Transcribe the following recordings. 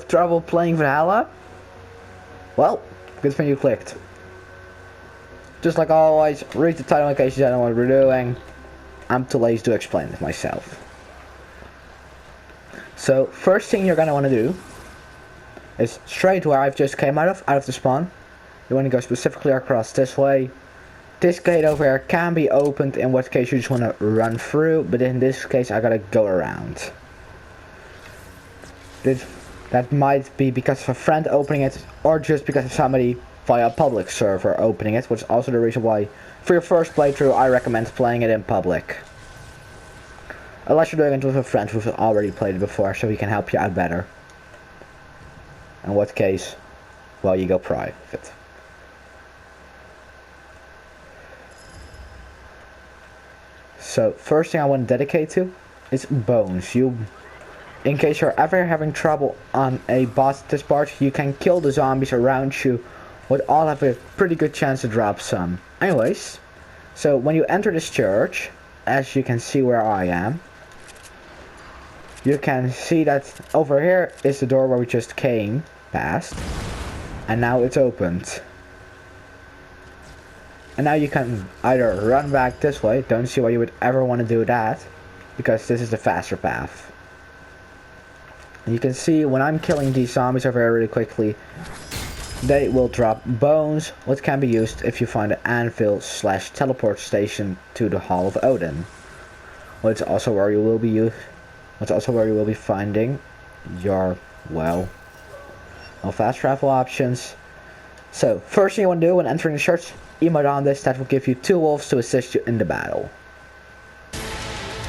trouble playing Valhalla? Well, good thing you clicked. Just like always, read the title in case you don't know what we're doing. I'm too lazy to explain it myself. So, first thing you're gonna want to do is straight where I've just came out of the spawn. You want to go specifically across this way. This gate over here can be opened, in what case you just want to run through, but in this case I gotta go around. That might be because of a friend opening it, or just because of somebody via a public server opening it, which is also the reason why for your first playthrough I recommend playing it in public. Unless you're doing it with a friend who's already played it before, so he can help you out better. In what case, well, you go private. So, first thing I want to dedicate to is bones. In case you're ever having trouble on a boss at this part, you can kill the zombies around you, would all have a pretty good chance to drop some. Anyways, so when you enter this church, as you can see where I am, you can see that over here is the door where we just came past, and now it's opened. And now you can either run back this way, don't see why you would ever want to do that, because this is the faster path. And you can see when I'm killing these zombies over here really quickly, they will drop bones, what can be used if you find an anvil / teleport station to the Hall of Odin. It's also where you will be finding your, well, fast travel options. So, first thing you want to do when entering the church, emote on this, that will give you 2 wolves to assist you in the battle.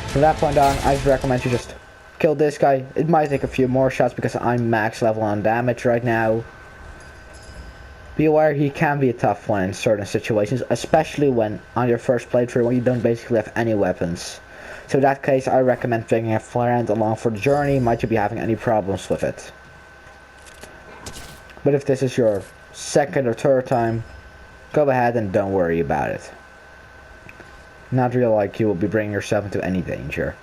From that point on, I just recommend you just kill this guy. It might take a few more shots because I'm max level on damage right now. Be aware he can be a tough one in certain situations, especially when on your first playthrough when you don't basically have any weapons. So in that case, I recommend bringing a friend along for the journey, might you be having any problems with it. But if this is your second or third time, go ahead and don't worry about it. Not really like you will be bringing yourself into any danger.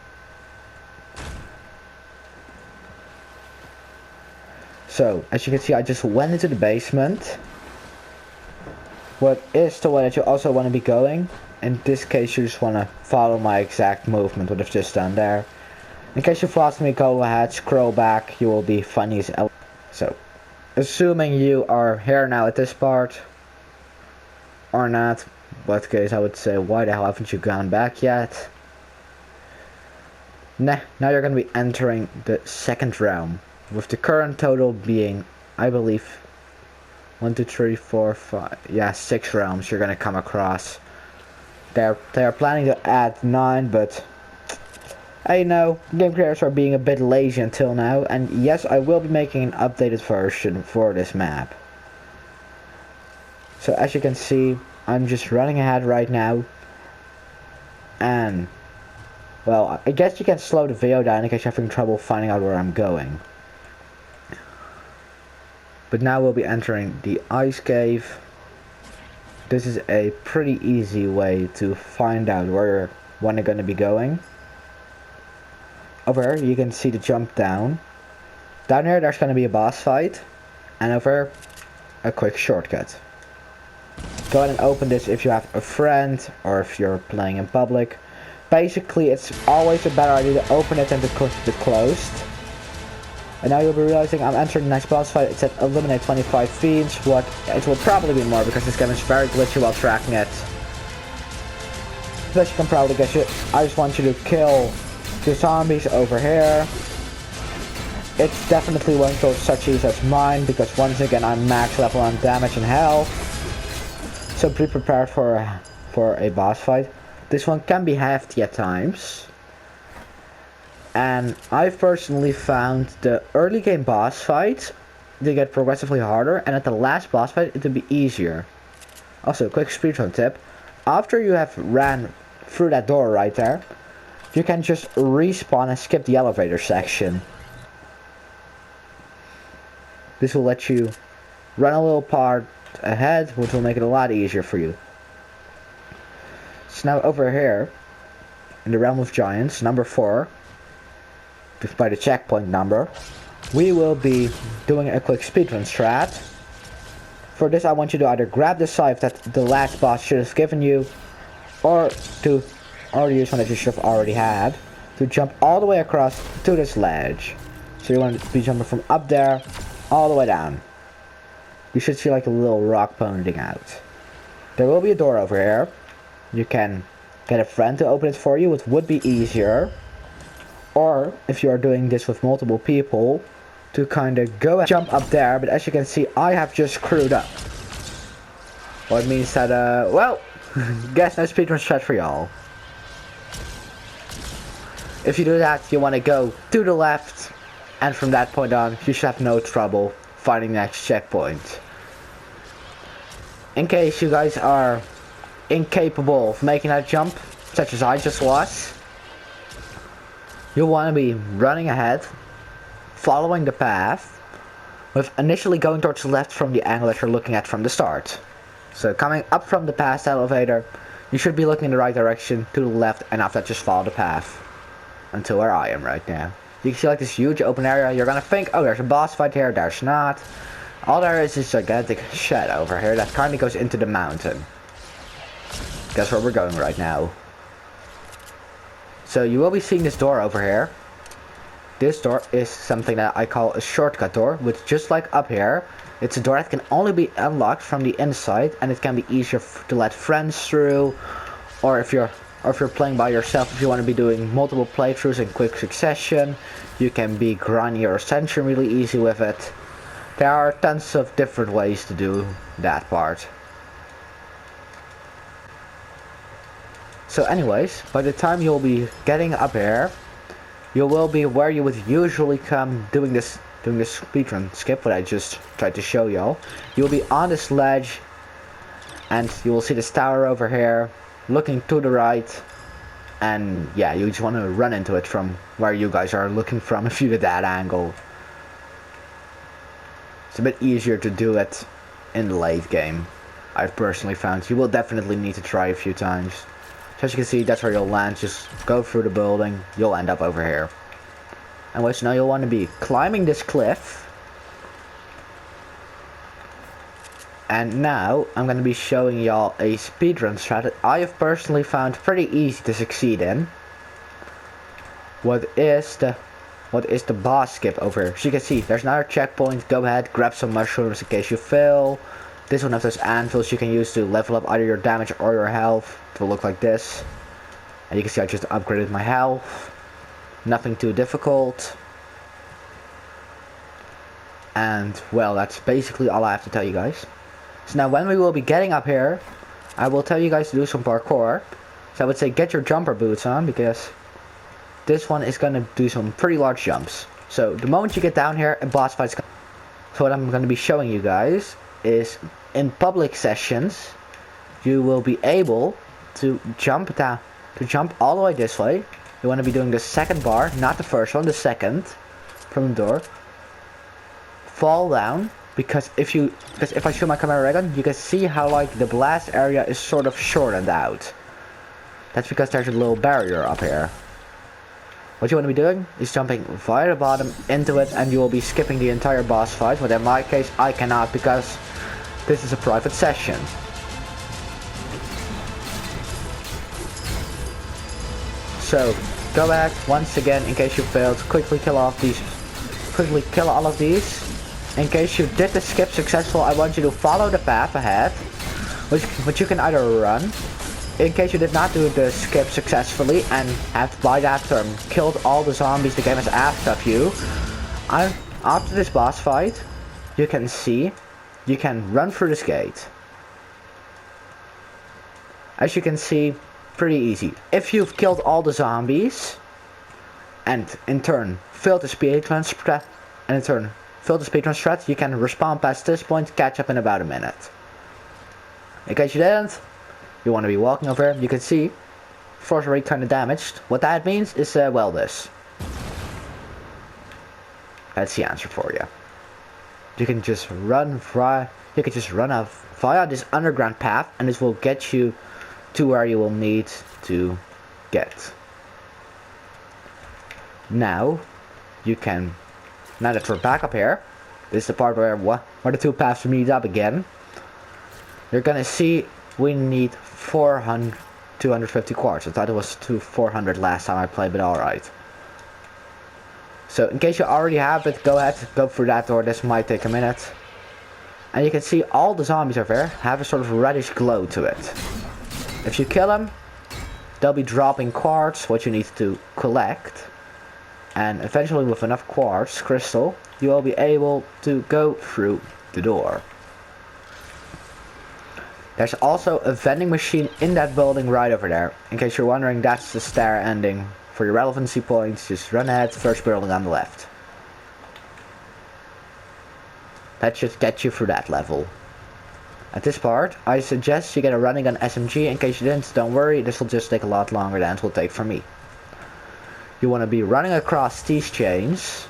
So, as you can see, I just went into the basement. What is the way that you also want to be going? In this case, you just want to follow my exact movement, what I've just done there. In case you've lost me, go ahead, scroll back, you will be funny as hell. So, assuming you are here now at this part, or not, in what case I would say, why the hell haven't you gone back yet? Nah, now you're going to be entering the second realm, with the current total being, I believe, 1, 2, 3, 4, 5, yeah, 6 realms you're going to come across. They are planning to add 9, but I know game creators are being a bit lazy until now, and yes, I will be making an updated version for this map. So as you can see, I'm just running ahead right now, and well, I guess you can slow the video down in case you're having trouble finding out where I'm going. But now we'll be entering the ice cave. This is a pretty easy way to find out where you're going to be going. Over here you can see the jump down. Down here there's going to be a boss fight. And over here, a quick shortcut. Go ahead and open this if you have a friend or if you're playing in public. Basically it's always a better idea to open it than to keep it closed. And now you'll be realizing I'm entering the next boss fight. It said eliminate 25 fiends. What it will probably be more because this game is very glitchy while tracking it. But you can probably guess it. I just want you to kill the zombies over here. It's definitely one of those such easy as mine because once again I'm max level on damage and health. So be prepared for a boss fight. This one can be hefty at times. And I've personally found the early game boss fights, they get progressively harder, and at the last boss fight it will be easier. Also, a quick speedrun tip. After you have ran through that door right there, you can just respawn and skip the elevator section. This will let you run a little part ahead, which will make it a lot easier for you. So now over here, in the realm of giants, number 4, by the checkpoint number, we will be doing a quick speedrun strat. For this I want you to either grab the scythe that the last boss should have given you, or to use one that you should have already had, to jump all the way across to this ledge. So you want to be jumping from up there all the way down. You should see like a little rock pointing out. There will be a door over here. You can get a friend to open it for you, which would be easier. Or if you are doing this with multiple people, to kind of go and jump up there. But as you can see, I have just screwed up. What means that, well, guess no speedrun strat for y'all. If you do that, you want to go to the left, and from that point on, you should have no trouble finding the next checkpoint. In case you guys are incapable of making that jump, such as I just was, you'll want to be running ahead, following the path, with initially going towards the left from the angle that you're looking at from the start. So coming up from the past elevator, you should be looking in the right direction, to the left, and after that just follow the path. Until where I am right now. You can see like this huge open area. You're gonna think, oh, there's a boss fight here. There's not. All there is this gigantic shed over here that kind of goes into the mountain. Guess where we're going right now. So you will be seeing this door over here. This door is something that I call a shortcut door, which just like up here, it's a door that can only be unlocked from the inside, and it can be easier to let friends through, or if you're playing by yourself, if you want to be doing multiple playthroughs in quick succession, you can be grinding your ascension really easy with it. There are tons of different ways to do that part. So anyways, by the time you'll be getting up here, you will be where you would usually come doing this speedrun skip, what I just tried to show y'all. You'll be on this ledge, and you will see this tower over here, looking to the right, and yeah, you just want to run into it from where you guys are looking from if you get that angle. It's a bit easier to do it in the late game, I've personally found. You will definitely need to try a few times. So as you can see, that's where you'll land. Just go through the building, you'll end up over here. Anyway, so now you'll want to be climbing this cliff. And now I'm going to be showing y'all a speedrun strat that I have personally found pretty easy to succeed in. What is the boss skip over here? So you can see there's another checkpoint. Go ahead, grab some mushrooms in case you fail. This one has those anvils you can use to level up either your damage or your health. It will look like this. And you can see I just upgraded my health. Nothing too difficult. And well, that's basically all I have to tell you guys. So now when we will be getting up here, I will tell you guys to do some parkour. So I would say get your jumper boots on, because this one is going to do some pretty large jumps. So the moment you get down here, a boss fight's going to... So what I'm going to be showing you guys is in public sessions, you will be able to jump down, to jump all the way this way. You want to be doing the second bar, not the first one, the second from the door. Fall down. Because if I show my camera right on, you can see how like the blast area is sort of shortened out. That's because there's a little barrier up here. What you want to be doing is jumping via the bottom into it, and you will be skipping the entire boss fight. But in my case, I cannot, because this is a private session. So go back once again in case you failed. Quickly kill all of these. In case you did the skip successful, I want you to follow the path ahead, which you can either run. In case you did not do the skip successfully and have by that term killed all the zombies the game has asked of you, after this boss fight, you can see, you can run through this gate. As you can see, pretty easy. If you've killed all the zombies, and in turn failed the speedrun strat, you can respawn past this point, catch up in about a minute. In case you didn't, you want to be walking over here. You can see floor's already kind of damaged. What that means is well, this. That's the answer for you. You can just run via this underground path, and this will get you to where you will need to get. Now you can Now that we're back up here, this is the part where the two paths meet up again. You're gonna see we need 250 quartz. I thought it was 400 last time I played, but alright. So in case you already have it, go ahead, go through that door. This might take a minute. And you can see all the zombies over there have a sort of reddish glow to it. If you kill them, they'll be dropping quartz, what you need to collect. And eventually with enough quartz crystal, you will be able to go through the door. There's also a vending machine in that building right over there. In case you're wondering, that's the stair ending. For your relevancy points, just run ahead, first building on the left. That should get you through that level. At this part, I suggest you get a running gun SMG. In case you didn't, don't worry, this will just take a lot longer than it will take for me. You want to be running across these chains.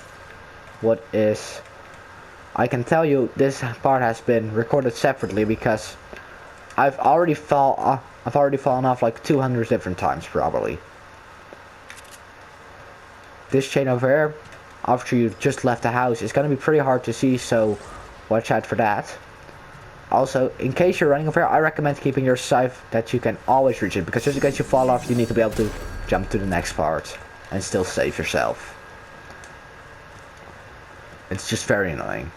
I can tell you this part has been recorded separately because I've already fallen off like 200 different times probably. This chain over here, after you've just left the house, is going to be pretty hard to see, so watch out for that. Also, in case you're running over here, I recommend keeping your sight that you can always reach it, because just in case you fall off, you need to be able to jump to the next part and still save yourself. It's just very annoying.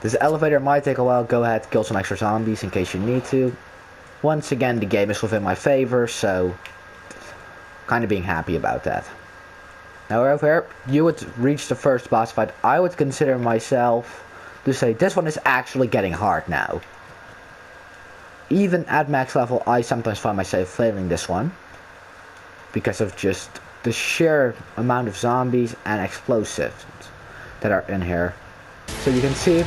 This elevator might take a while. Go ahead, kill some extra zombies in case you need to. Once again, the game is within my favor, so kind of being happy about that. Now over here, you would reach the first boss fight. I would consider myself to say this one is actually getting hard now. Even at max level, I sometimes find myself failing this one because of just the sheer amount of zombies and explosives that are in here. So you can see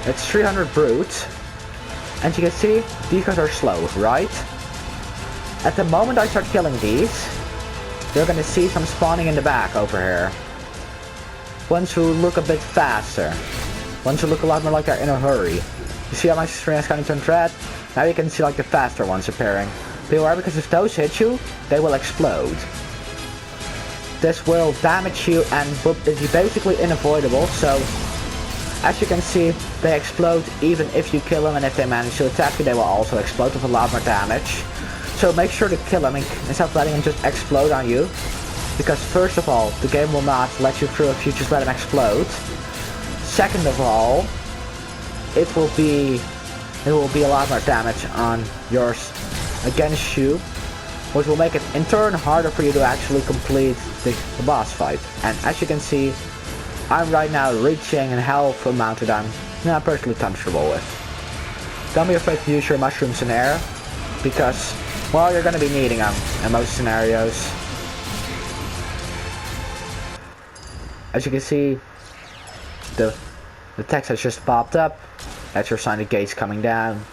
it's 300 brutes, and you can see these guys are slow, right? At the moment I start killing these, you're gonna see some spawning in the back over here. Once you look a bit faster, once you look a lot more like they're in a hurry. You see how my screen is kind of turned red? Now you can see like the faster ones appearing. Beware, because if those hit you, they will explode. This will damage you and is basically unavoidable, so as you can see, they explode even if you kill them, and if they manage to attack you, they will also explode with a lot more damage. So make sure to kill them instead of letting them just explode on you, because first of all, the game will not let you through if you just let them explode. Second of all, it will be a lot more damage on yours against you, which will make it in turn harder for you to actually complete the boss fight. And as you can see, I'm right now reaching a health amount that I'm not personally comfortable with. Don't be afraid to use your mushrooms in air, because, well, you're going to be needing them in most scenarios. As you can see, the text has just popped up. That's your sign the gate's coming down.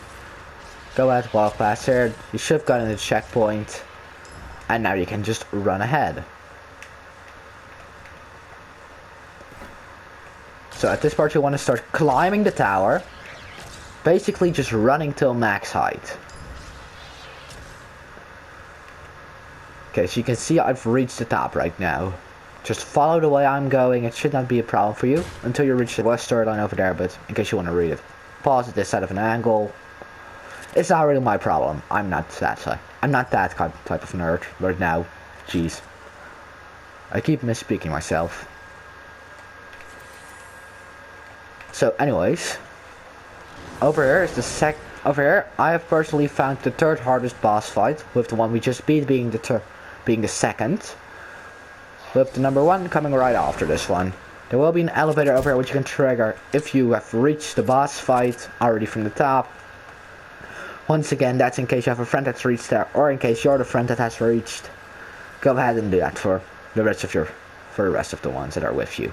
Go ahead, walk past here. You should have gotten the checkpoint. And now you can just run ahead. So at this part you want to start climbing the tower. Basically just running till max height. Okay, so you can see I've reached the top right now. Just follow the way I'm going. It should not be a problem for you until you reach the west storyline over there, but in case you want to read it. Pause at this side of an angle. It's not really my problem. I'm not that type of nerd right now. Jeez. I keep misspeaking myself. So anyways, over here is over here I have personally found the third hardest boss fight, with the one we just beat being the second, with the number one coming right after this one. There will be an elevator over here which you can trigger if you have reached the boss fight already from the top. Once again, that's in case you have a friend that's reached there, or in case you're the friend that has reached. Go ahead and do that for the rest of the ones that are with you.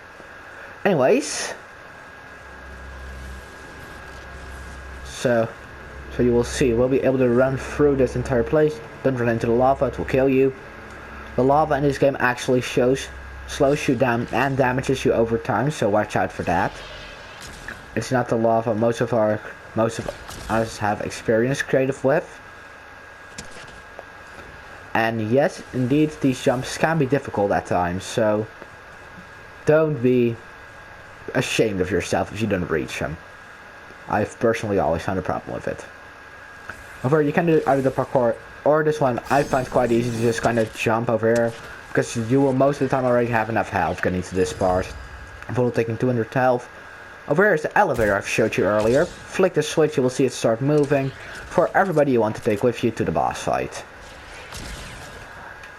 Anyways, so you will see, we'll be able to run through this entire place. Don't run into the lava, it will kill you. The lava in this game actually slows you down and damages you over time, so watch out for that. It's not the lava most of us have experienced creative with. And yes, indeed, these jumps can be difficult at times, so don't be ashamed of yourself if you don't reach him. I've personally always found a problem with it. However, you can do either the parkour or this one. I find quite easy to just kind of jump over here, because you will most of the time already have enough health getting to this part. Full taking 200 health. Over here is the elevator I've showed you earlier. Flick the switch, you will see it start moving for everybody you want to take with you to the boss fight.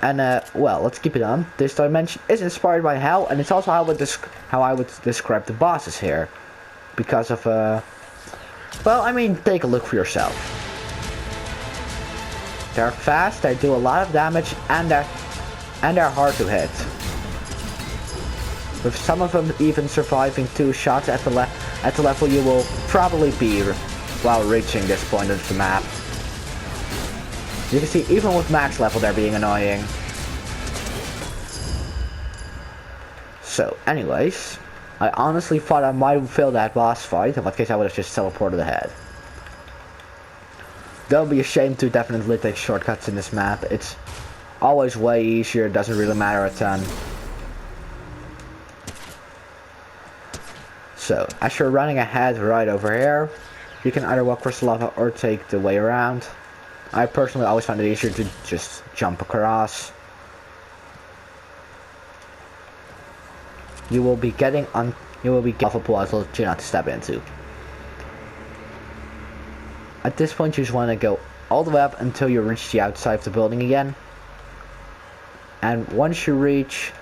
And well, let's keep it on. This dimension is inspired by Hell, and it's also how I would describe the bosses here, because of well, I mean, take a look for yourself. They're fast, they do a lot of damage, and they're hard to hit. With some of them even surviving 2 shots at the level you will probably be while reaching this point of the map. You can see even with max level they're being annoying. So anyways, I honestly thought I might fail that boss fight, in that case I would have just teleported ahead. Don't be ashamed to definitely take shortcuts in this map. It's always way easier, it doesn't really matter a ton. So, as you're running ahead right over here, you can either walk across the lava or take the way around. I personally always find it easier to just jump across. You will be getting lava pool as well not to step into. At this point you just want to go all the way up until you reach the outside of the building again. And once you reach,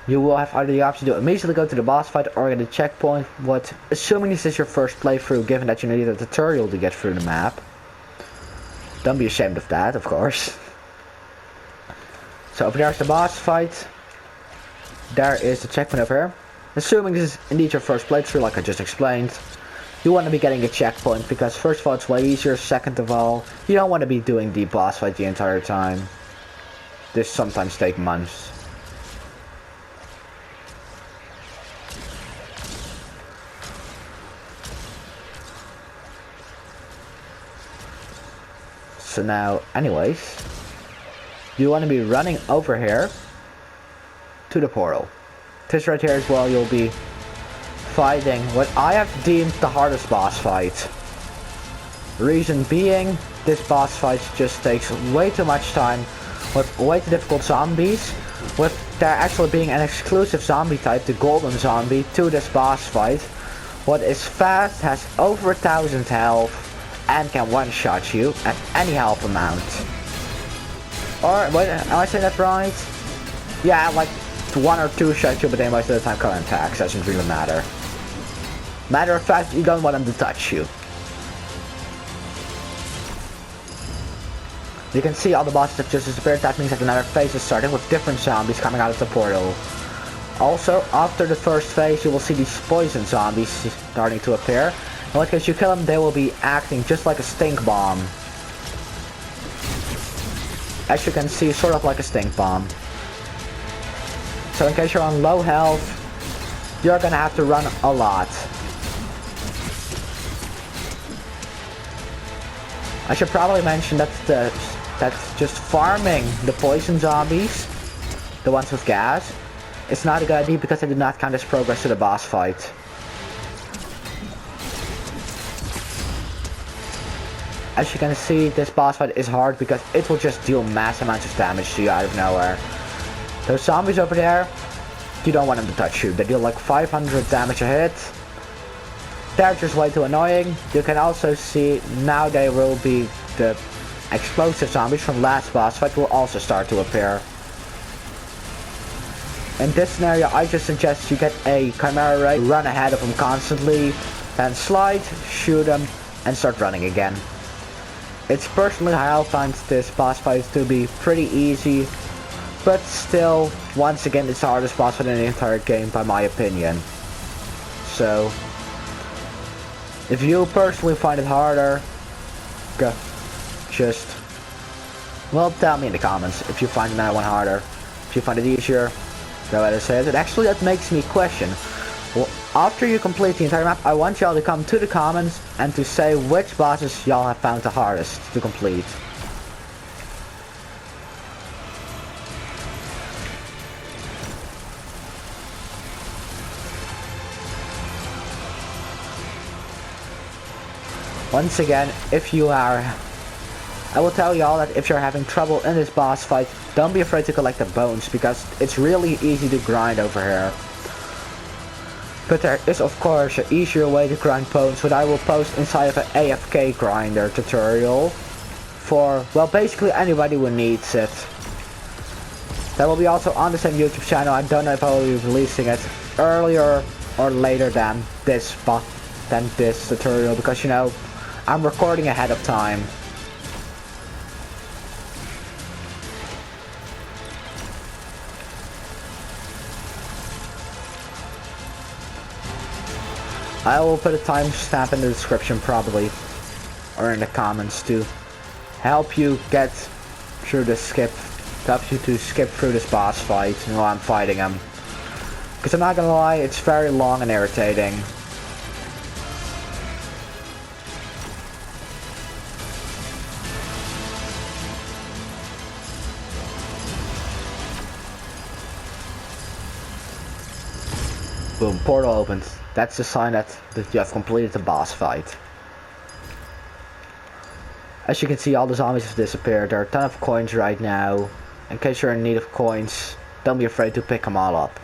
you will have either the option to immediately go to the boss fight or get a checkpoint. What, assuming this is your first playthrough, given that you need a tutorial to get through the map. Don't be ashamed of that, of course. So over there's the boss fight. There is the checkpoint over here. Assuming this is indeed your first playthrough, like I just explained, you want to be getting a checkpoint because first of all it's way easier, second of all, you don't want to be doing the boss fight the entire time. This sometimes takes months. So now, anyways, you want to be running over here to the portal. This right here as well, you'll be fighting what I have deemed the hardest boss fight. Reason being, this boss fight just takes way too much time with way too difficult zombies, with there actually being an exclusive zombie type, the golden zombie, to this boss fight. What is fast, has over 1000 health, and can one-shot you at any health amount. Or, wait, am I saying that right? Yeah, like 1 or 2 shots you, but then most of the time current attacks, doesn't really matter. Matter of fact, you don't want them to touch you. You can see all the bosses have just disappeared. That means that another phase is starting with different zombies coming out of the portal. Also, after the first phase, you will see these poison zombies starting to appear. In case you kill them, they will be acting just like a stink bomb. As you can see, sort of like a stink bomb. So in case you're on low health, you're gonna have to run a lot. I should probably mention that that's just farming the poison zombies, the ones with gas, it's not a good idea because they do not count as progress to the boss fight. As you can see, this boss fight is hard because it will just deal mass amounts of damage to you out of nowhere. Those zombies over there, you don't want them to touch you. They deal like 500 damage a hit. They're just way too annoying. You can also see now they will be the explosive zombies from last boss fight will also start to appear. In this scenario, I just suggest you get a Chimera Ray, run ahead of them constantly, then slide, shoot them, and start running again. It's personally how I find this boss fight to be pretty easy, but still, once again, it's the hardest boss fight in the entire game by my opinion. So, if you personally find it harder, just, well, tell me in the comments if you find that one harder. If you find it easier, go ahead and say it. Actually, that makes me question. Well, after you complete the entire map, I want y'all to come to the comments and to say which bosses y'all have found the hardest to complete. Once again, if you are... I will tell y'all that if you're having trouble in this boss fight, don't be afraid to collect the bones, because it's really easy to grind over here. But there is of course an easier way to grind bones, which I will post inside of an AFK grinder tutorial for, well, basically anybody who needs it. That will be also on the same YouTube channel. I don't know if I will be releasing it earlier or later than this tutorial, because, you know, I'm recording ahead of time. I will put a timestamp in the description probably, or in the comments, to help you get through the help you to skip through this boss fight while I'm fighting him. Because I'm not gonna lie, it's very long and irritating. Boom, portal opened. That's the sign that you have completed the boss fight. As you can see, all the zombies have disappeared. There are a ton of coins right now. In case you're in need of coins, don't be afraid to pick them all up.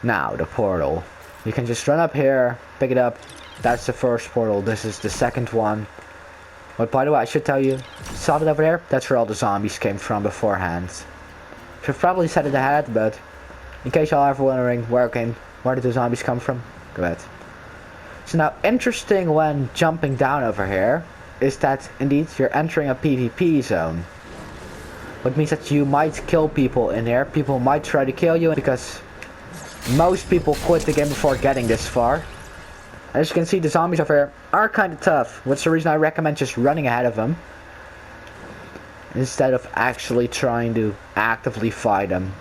Now, the portal. You can just run up here, pick it up. That's the first portal. This is the second one. But by the way, I should tell you, saw it over there? That's where all the zombies came from beforehand. Should have probably said it ahead, but in case y'all are ever wondering where did the zombies come from? Go ahead. So now, interesting when jumping down over here is that indeed you're entering a PvP zone. Which means that you might kill people in here. People might try to kill you because most people quit the game before getting this far. As you can see, the zombies over here are kind of tough, which is the reason I recommend just running ahead of them instead of actually trying to actively fight them.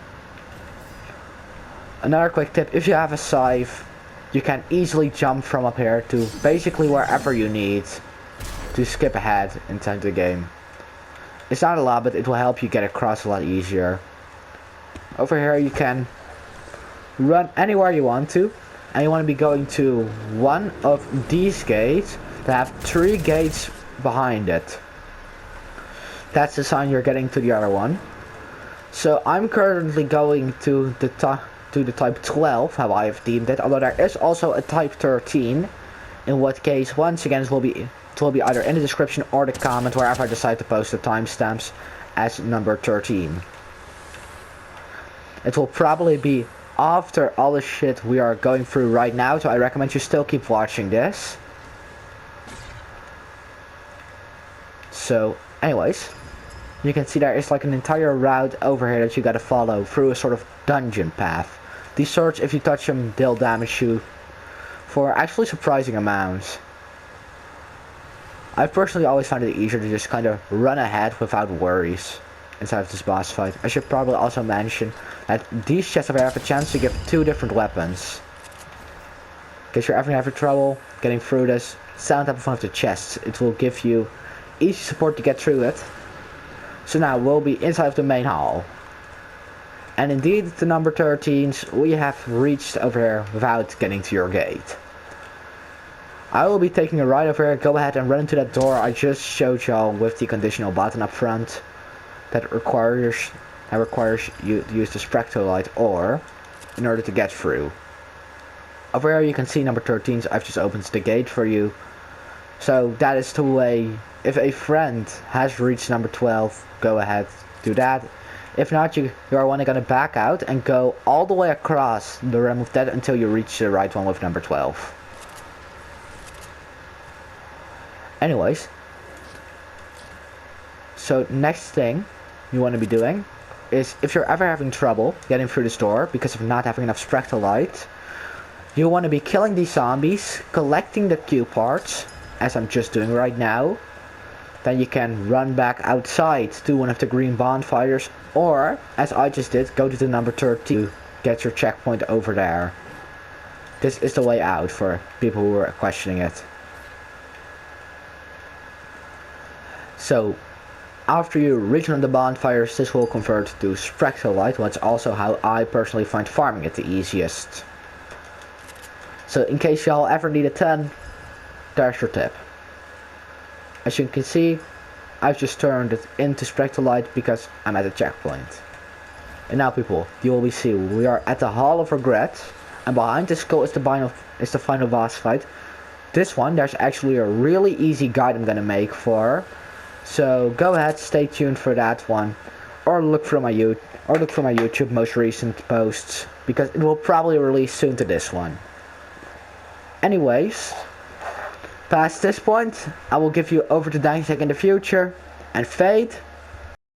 Another quick tip, if you have a scythe, you can easily jump from up here to basically wherever you need to skip ahead inside the game. It's not a lot, but it will help you get across a lot easier. Over here you can run anywhere you want to, and you want to be going to one of these gates that have 3 gates behind it. That's the sign you're getting to the other one. So I'm currently going to the type 12, how I have deemed it, although there is also a type 13, in what case, once again, it will be either in the description or the comment, wherever I decide to post the timestamps, as number 13. It will probably be after all the shit we are going through right now, so I recommend you still keep watching this. So, anyways, you can see there is like an entire route over here that you gotta follow through a sort of dungeon path. These swords, if you touch them, they'll damage you for actually surprising amounts. I've personally always found it easier to just kind of run ahead without worries inside of this boss fight. I should probably also mention that these chests over here have a chance to give 2 different weapons. In case you're ever having trouble getting through this, stand up in front of the chests. It will give you easy support to get through it. So now we'll be inside of the main hall. And indeed, the number 13s, we have reached over here without getting to your gate. I will be taking a ride over here. Go ahead and run into that door I just showed y'all with the conditional button up front. That requires you to use the Spectrolight ore in order to get through. Over here you can see number 13s, I've just opened the gate for you. So that is the way, if a friend has reached number 12, go ahead, do that. If not, you are only going to back out and go all the way across the realm of death until you reach the right one with number 12. Anyways, so next thing you want to be doing is, if you're ever having trouble getting through this door because of not having enough Spectrolight, you want to be killing these zombies, collecting the Q parts, as I'm just doing right now. Then you can run back outside to one of the green bonfires, or, as I just did, go to the number 13 to get your checkpoint over there. This is the way out for people who are questioning it. So, after you reach one of the bonfires, this will convert to Spectrolight, which is also how I personally find farming it the easiest. So in case y'all ever need a 10, there's your tip. As you can see, I've just turned it into Spectralite because I'm at a checkpoint. And now people, you will see we are at the Hall of Regret, and behind this skull is the final boss fight. This one, there's actually a really easy guide I'm gonna make for. So go ahead, stay tuned for that one, or look for my YouTube most recent posts, because it will probably release soon to this one. Anyways, past this point, I will give you over to Dynastic in the future, and Fate